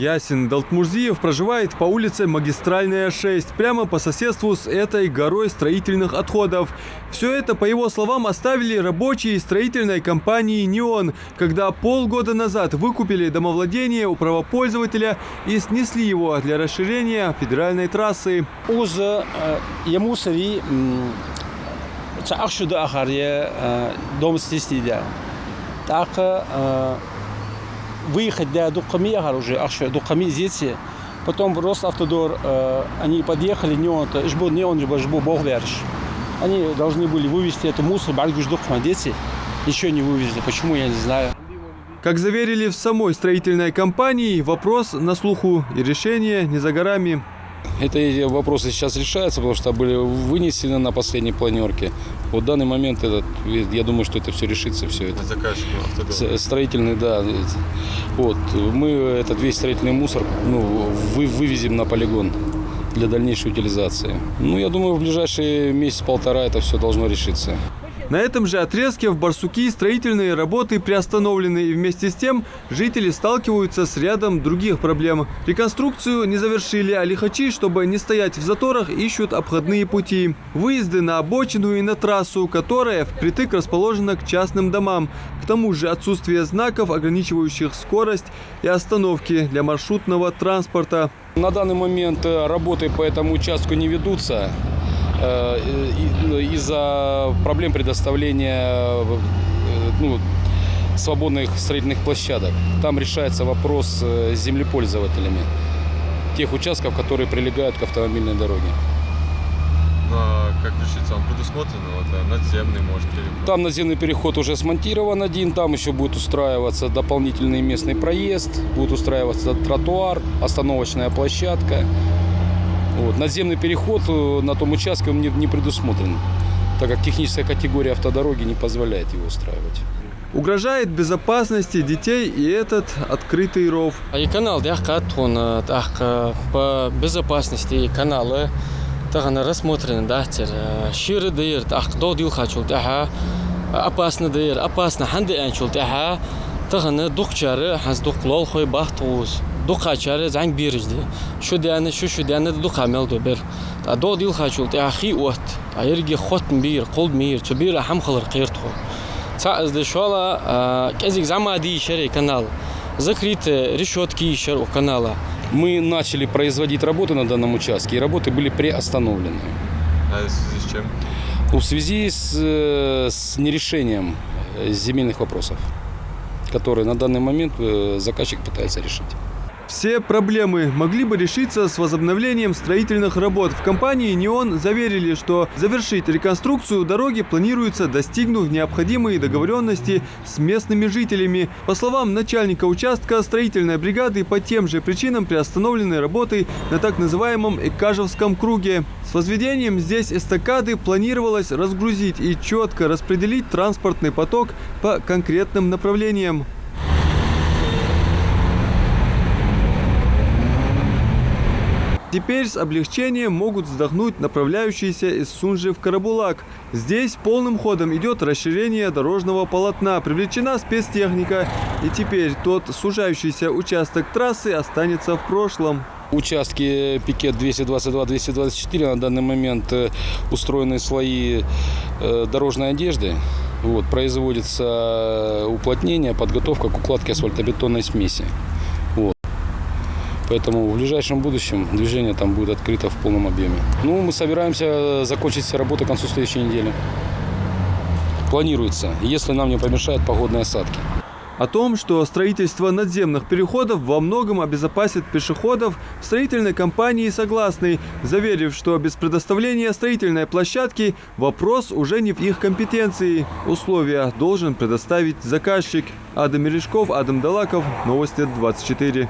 Ясин Далтмурзиев проживает по улице Магистральная, 6, прямо по соседству с этой горой строительных отходов. Все это, по его словам, оставили рабочие строительной компании «Неон», когда полгода назад выкупили домовладение у правопользователя и снесли его для расширения федеральной трассы. Выехать для Дукками уже, Дукками здесь. Потом Росавтодор, они подъехали, они должны были вывезти эту мусор, дети еще не вывезли. Почему, я не знаю. Как заверили в самой строительной компании, вопрос на слуху и решение не за горами. Эти вопросы сейчас решаются, потому что были вынесены на последней планерке. В данный момент, я думаю, что это все решится. Все это. Строительный, да. Вот. Мы этот весь строительный мусор вывезем на полигон для дальнейшей утилизации. Я думаю, в ближайшие месяц-полтора это все должно решиться. На этом же отрезке в Барсуки строительные работы приостановлены, и вместе с тем жители сталкиваются с рядом других проблем. Реконструкцию не завершили, а лихачи, чтобы не стоять в заторах, ищут обходные пути. Выезды на обочину и на трассу, которая впритык расположена к частным домам. К тому же отсутствие знаков, ограничивающих скорость и остановки для маршрутного транспорта. На данный момент работы по этому участку не ведутся из-за проблем предоставления свободных строительных площадок. Там решается вопрос с землепользователями тех участков, которые прилегают к автомобильной дороге. Как решится, он предусмотрен? Надземный, может, переход? Там надземный переход уже смонтирован один, там еще будет устраиваться дополнительный местный проезд, будет устраиваться тротуар, остановочная площадка. Надземный переход на том участке он не предусмотрен, так как техническая категория автодороги не позволяет его устраивать. Угрожает безопасности детей и этот открытый ров. Канал, по безопасности канала рассмотрены, ширы дыр, опасно дыр, опасно ханды анчул, духчары, дуклол хой бахтуз. Духачары занг биржди. Шудяны духамел добер. Додил хачул ахи от. Аерги хотн бир, колд мир, чубира хамхалар қиртхо. Цаз дешала кезик замади шери канал. Закрыт решетки шер у канала. Мы начали производить работы на данном участке, и работы были приостановлены. А в связи с чем? В связи с нерешением земельных вопросов, которые на данный момент заказчик пытается решить. Все проблемы могли бы решиться с возобновлением строительных работ. В компании «Неон» заверили, что завершить реконструкцию дороги планируется, достигнув необходимые договоренности с местными жителями. По словам начальника участка строительной бригады, по тем же причинам приостановлены работы на так называемом Экажевском круге. С возведением здесь эстакады планировалось разгрузить и четко распределить транспортный поток по конкретным направлениям. Теперь с облегчением могут вздохнуть направляющиеся из Сунжи в Карабулак. Здесь полным ходом идет расширение дорожного полотна, привлечена спецтехника, и теперь тот сужающийся участок трассы останется в прошлом. Участки пикет 222-224 на данный момент устроены слои дорожной одежды. Производится уплотнение, подготовка к укладке асфальтобетонной смеси. Поэтому в ближайшем будущем движение там будет открыто в полном объеме. Мы собираемся закончить все работы к концу следующей недели. Планируется, если нам не помешают погодные осадки. О том, что строительство надземных переходов во многом обезопасит пешеходов, в строительной компании согласны, заверив, что без предоставления строительной площадки вопрос уже не в их компетенции. Условия должен предоставить заказчик. Адам Мережков, Адам Далаков, Новости 24.